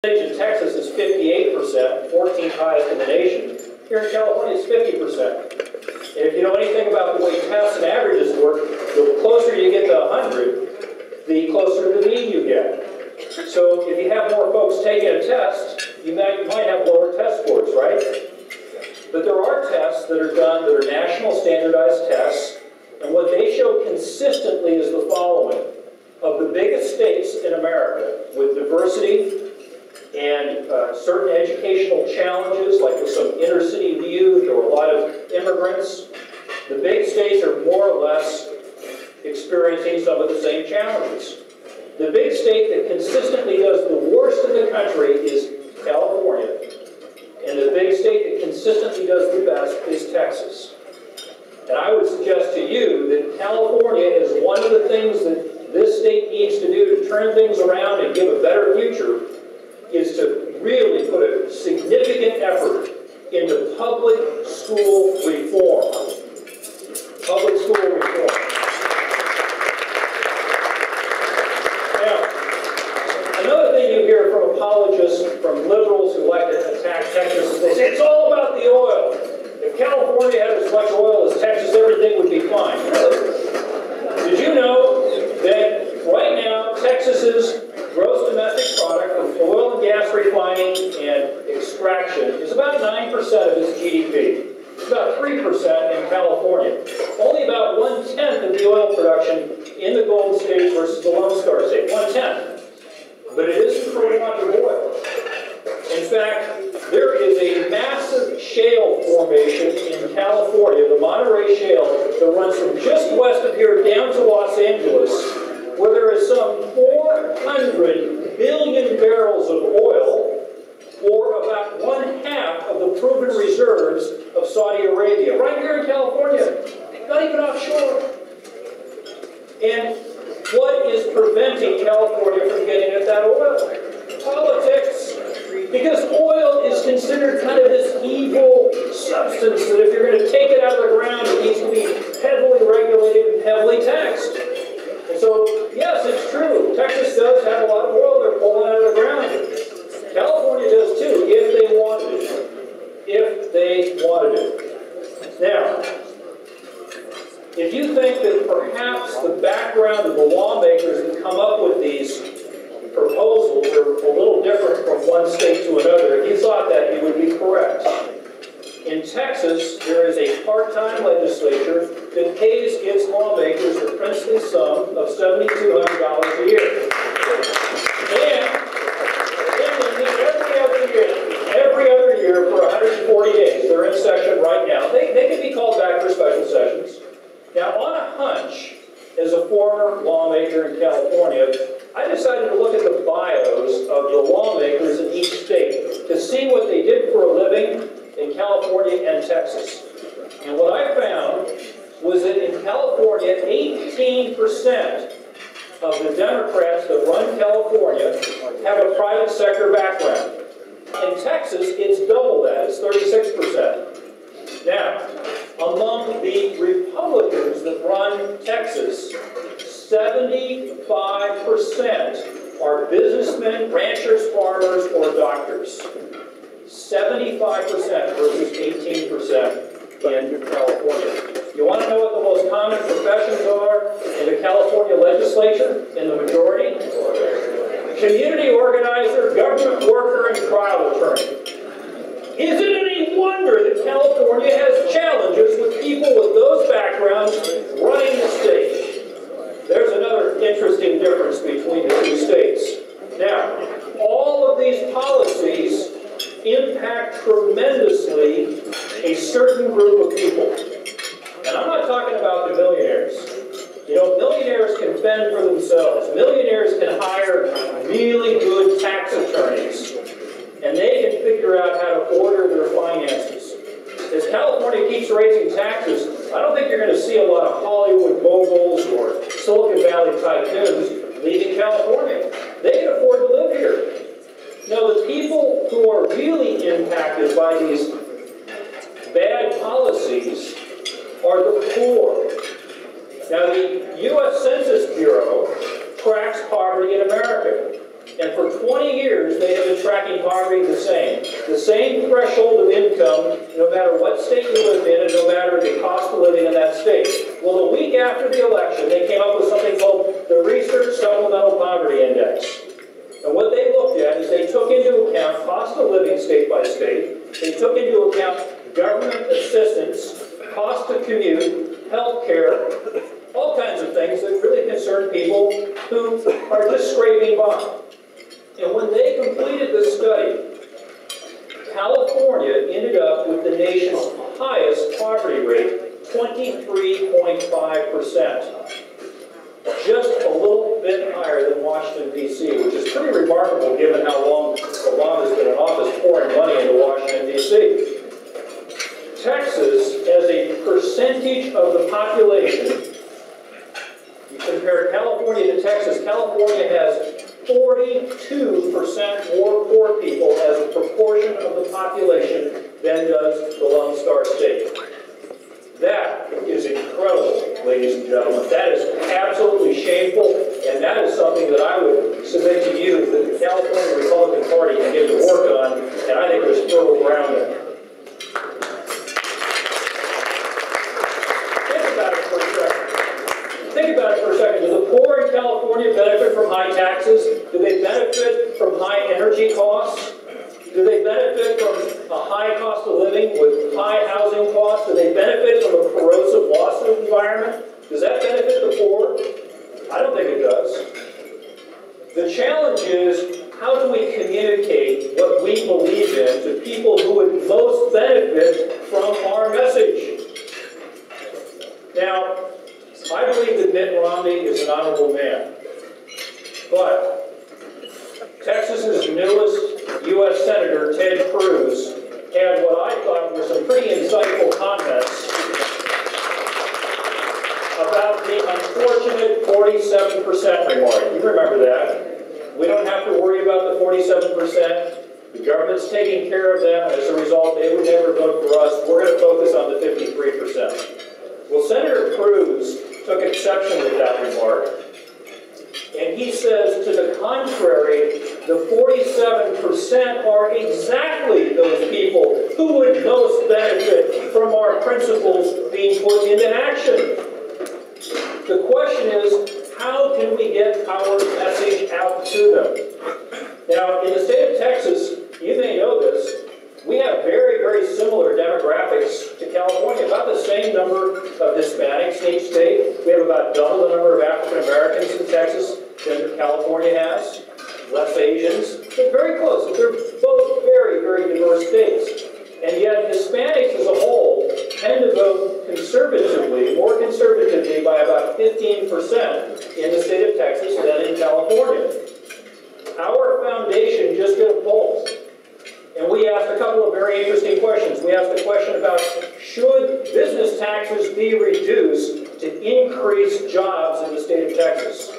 In Texas is 58%, 14th highest in the nation. Here in California, it's 50%. And if you know anything about the way tests and averages work, the closer you get to 100, the closer to the mean you get. So if you have more folks taking a test, you might have lower test scores, right? But there are tests that are done that are national standardized tests, and what they show consistently is the following. Of the biggest states in America, with diversity and certain educational challenges, like with some inner city youth or a lot of immigrants, the big states are more or less experiencing some of the same challenges. The big state that consistently does the worst in the country is California, and the big state that consistently does the best is Texas. And I would suggest to you that California is one of the things that this state needs to do to turn things around and give a better future, is to really put a significant effort into public school reform. Public school reform. Now, another thing you hear from apologists, from liberals who like to attack Texas, is they say it's all about the oil. If California had as much oil as Texas, everything would be fine. Did you know that right now, Texas's gross domestic product from oil and gas refining and extraction is about 9% of its GDP. It's about 3% in California. Only about 1/10 of the oil production in the Golden State versus the Lone Star State. 1/10. But it isn't for want of oil. In fact, there is a massive shale formation in California, the Monterey Shale, that runs from just west of here down to Los Angeles, where there is some 400 billion barrels of oil, or about 1/2 of the proven reserves of Saudi Arabia, right here in California, not even offshore. And what is preventing California from getting at that oil? Politics. Because oil is considered kind of this evil substance that if you're going to take it out of the ground, it needs to be heavily regulated and heavily taxed. And so, yes, it's true. Texas does have a lot of oil they're pulling out of the ground. California does too, if they wanted it. If they wanted it. Now, if you think that perhaps the background of the lawmakers that come up with these proposals are a little different from one state to another, if you thought that, you would be correct. In Texas, there is a part-time legislature that pays its lawmakers the princely sum of $7,200 a year. And they meet every other year for 140 days. They're in session right now. They can be called back for special sessions. Now, on a hunch, as a former lawmaker in California, I decided to look at the bios of the lawmakers in each state to see what they did for a living in California and Texas. And what I found was that in California, 18% of the Democrats that run California have a private sector background. In Texas, it's double that. It's 36%. Now, among the Republicans that run Texas, 75% are businessmen, ranchers, farmers, or doctors. 75% versus 18% in California. You want to know what the most common professions are in the California legislature, in the majority? Community organizer, government worker, and trial attorney. Is it any wonder that California has challenges with people with those backgrounds running the state? There's another interesting difference between the two states. Now, all of these policies impact tremendously a certain group of people. And I'm not talking about the millionaires. You know, millionaires can fend for themselves. Millionaires can hire really good tax attorneys, and they can figure out how to order their finances. As California keeps raising taxes, I don't think you're going to see a lot of Hollywood moguls or Silicon Valley tycoons leaving California. They can afford to live here. Now, the people who are really impacted by these bad policies are the poor. Now, the U.S. Census Bureau tracks poverty in America. And for 20 years, they have been tracking poverty the same. The same threshold of income, no matter what state you live in, and no matter the cost of living in that state. Well, a week after the election, they came up with something called the Research Supplemental Poverty Index. And what they looked at is they took into account cost of living state by state. They took into account government assistance, cost to commute, health care, all kinds of things that really concern people who are just scraping by. And when they completed this study, California ended up with the nation's highest poverty rate, 23.5%. Just a little bit higher than Washington, D.C., which is pretty remarkable given how long Obama's been in office pouring money into Washington, D.C. Texas, as a percentage of the population, you compare California to Texas, California has 42% more poor people as a proportion of the population than does the Lone Star State. That is incredible, ladies and gentlemen. That is absolutely shameful, and that is something that I would submit to you that the California Republican Party can get to work on, and I think there's fertile ground there. Think about it for a second. Do the poor in California benefit from high taxes? Do they benefit from high energy costs? Do they benefit from a high cost of living with high housing costs? Do they benefit from a corrosive lawsuit environment? Does that benefit the poor? I don't think it does. The challenge is, how do we communicate what we believe in to people who would most benefit from our message? Now, I believe that Mitt Romney is an honorable man, but Texas's newest U.S. Senator, Ted Cruz, had what I thought were some pretty insightful comments about the unfortunate 47% remark. You remember that. We don't have to worry about the 47%. The government's taking care of them, and as a result, they would never vote for us. We're going to focus on the 53%. Well, Senator Cruz took exception with that remark, and he says, to the contrary, the 47% are exactly those people who would most benefit from our principles being put into action. The question is, how can we get our message out to them? Now, in the state of Texas, you may know this, we have very, very similar demographics to California, about the same number of Hispanics in each state. We have about double the number of African Americans in Texas than California has, less Asians. They're very close. They're both very, very diverse states. And yet Hispanics as a whole tend to vote conservatively, more conservatively by about 15% in the state of Texas than in California. Our foundation just did a poll. And we asked a couple of very interesting questions. We asked a question about, should business taxes be reduced to increase jobs in the state of Texas?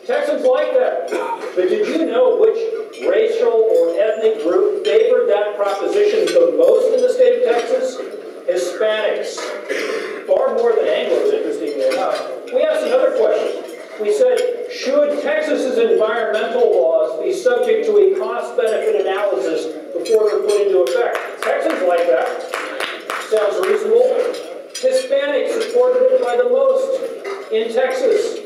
Texans like that. But did you know which racial or ethnic group favored that proposition the most in the state of Texas? Hispanics. Far more than Anglos, interestingly enough. We asked another question. We said, should Texas's environmental laws be subject to a cost-benefit analysis before they're put into effect? Texans like that. Sounds reasonable. Hispanics supported it by the most in Texas.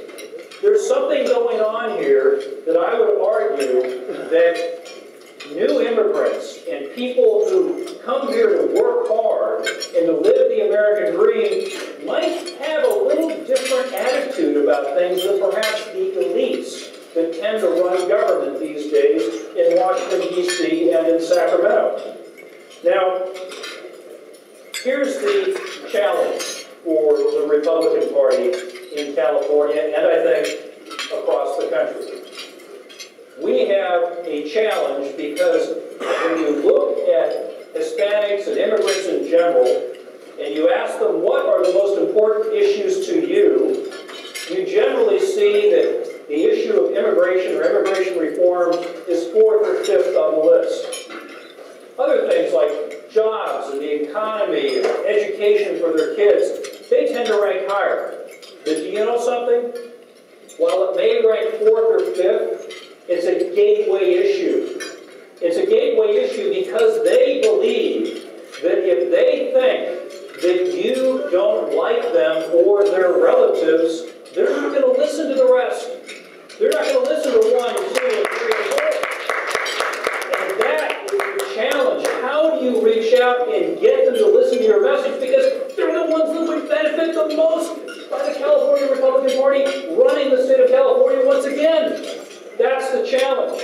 There's something going on here that I would argue that new immigrants and people who come here to work hard and to live the American dream might have a little different attitude about things than perhaps the elites that tend to run government these days in Washington, D.C. and in Sacramento. Now, here's the challenge for the Republican Party in California, and I think across the country. We have a challenge because when you look at Hispanics and immigrants in general, and you ask them what are the most important issues to you, you generally see that the issue of immigration or immigration reform is 4th or 5th on the list. Other things like jobs and the economy and education for their kids, they tend to rank higher. But do you know something? While it may rank 4th or 5th, It's a gateway issue. It's a gateway issue because they believe that if they think that you don't like them or their relatives, they're not going to listen to the rest. They're not going to listen to 1, 2, and 3, and 4. And that is the challenge. How do you reach out and get them to listen to your message? Because they're the ones that would benefit the most by the California Republican Party running the state of California once again. That's the challenge.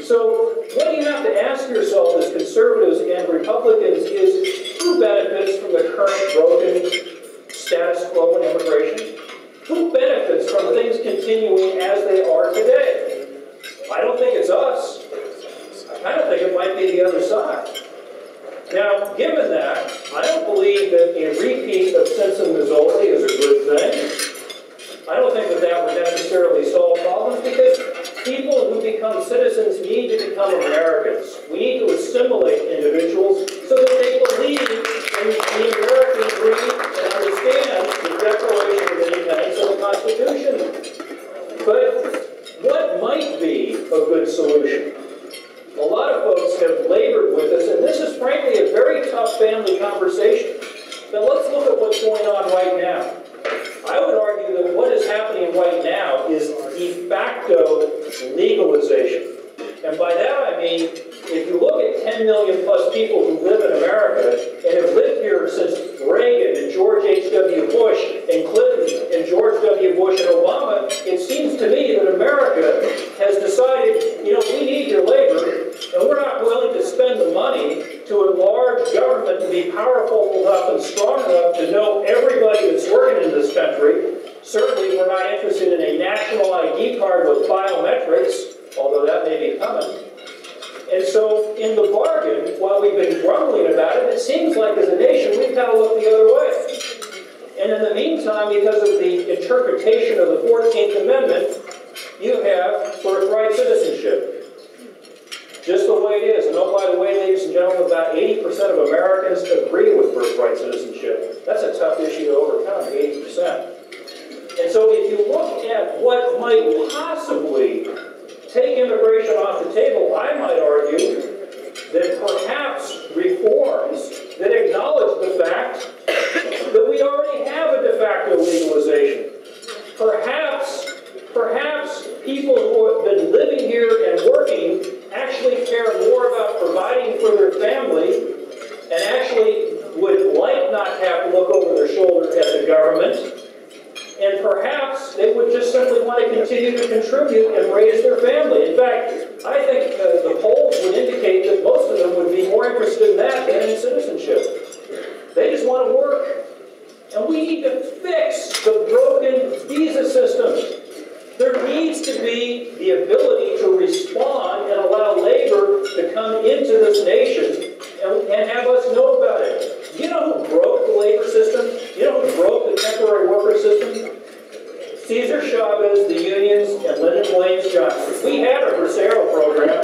So what you have to ask yourself as conservatives and Republicans is who benefits from the current broken status quo in immigration? Who benefits from things continuing as they are today? I don't think it's us. I kind of think it might be the other side. Now, given that, I don't believe that a repeat of Simpson, Missouri is a good thing. I don't think that that would necessarily solve problems because people who become citizens need to become Americans. We need to assimilate individuals so that they believe in the American dream and understand the Declaration of Independence and the Constitution. But what might be a good solution? A lot of folks have labored with this, and this is frankly a very tough family conversation. Now let's look at what's going on right now. I would argue that what is happening right now is de facto legalization. And by that I mean, if you look at 10 million plus people who live in America and have lived here since Reagan and George H.W. Bush and Clinton and George W. Bush and Obama, it seems to me that America has decided, you know, we need your labor, and we're not willing to spend the money to enlarge government to be powerful enough and strong enough to know everybody that's working in this country. Certainly we're not interested in a national ID card with biometrics, although that may be coming. And so, in the bargain, while we've been grumbling about it, it seems like as a nation we've got to look the other way. And in the meantime, because of the interpretation of the 14th Amendment, you have birthright citizenship. Just the way it is. And oh, by the way, ladies and gentlemen, about 80% of Americans agree with birthright citizenship. That's a tough issue to overcome, 80%. And so if you look at what might possibly take immigration off the table, I might argue that perhaps reforms that acknowledge the fact that we already have a de facto legalization. Perhaps people who have been living here and working actually care more about providing for their family and actually would like not have to look over their shoulder at the government. And perhaps they would just simply want to continue to contribute and raise their family. In fact, I think the polls would indicate that most of them would be more interested in that than in citizenship. They just want to work. And we need to fix the broken visa system. There needs to be the ability to respond and allow labor to come into this nation and have us know about it. You know who broke the labor system? You know who broke the temporary worker system? Cesar Chavez, the unions, and Lyndon Blaine Johnson. We had a Beccaro program.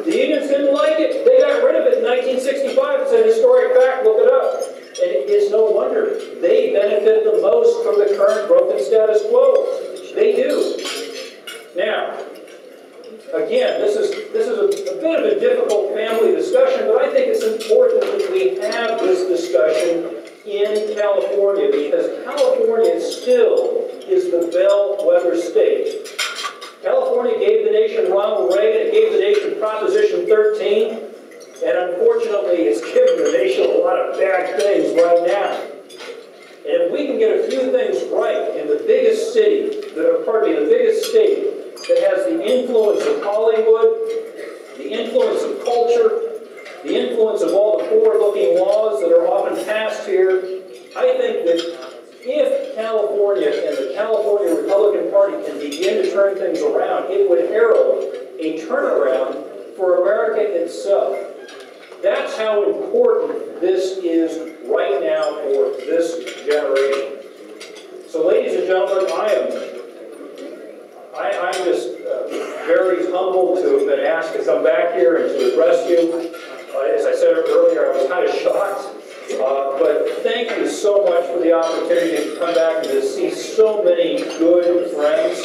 The unions didn't like it. They got rid of it in 1965. It's a historic fact. Look it up. And it's no wonder. They benefit the most from the current broken status quo. They do. Now, again, this is a bit of a difficult family discussion, but I think it's important that we have this discussion in California because California still is the bellwether state. California gave the nation Ronald Reagan, it gave the nation Proposition 13, and unfortunately it's given the nation a lot of bad things right now. And if we can get a few things right in the biggest city, the biggest state that has the influence of Hollywood, the influence of culture, the influence of all the forward-looking laws that are often passed here, I think that if California and the California Republican Party can begin to turn things around, it would herald a turnaround for America itself. That's how important this is right now for this generation. So, ladies and gentlemen, I'm just very humbled to have been asked to come back here and to address you. As I said earlier, I was kind of shocked. But thank you so much for the opportunity to come back and to see so many good friends.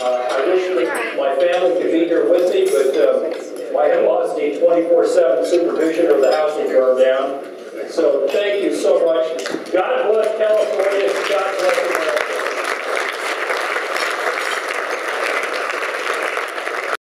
I wish that my family family could be here with me, but my in-laws need 24/7 supervision or the house will burn down.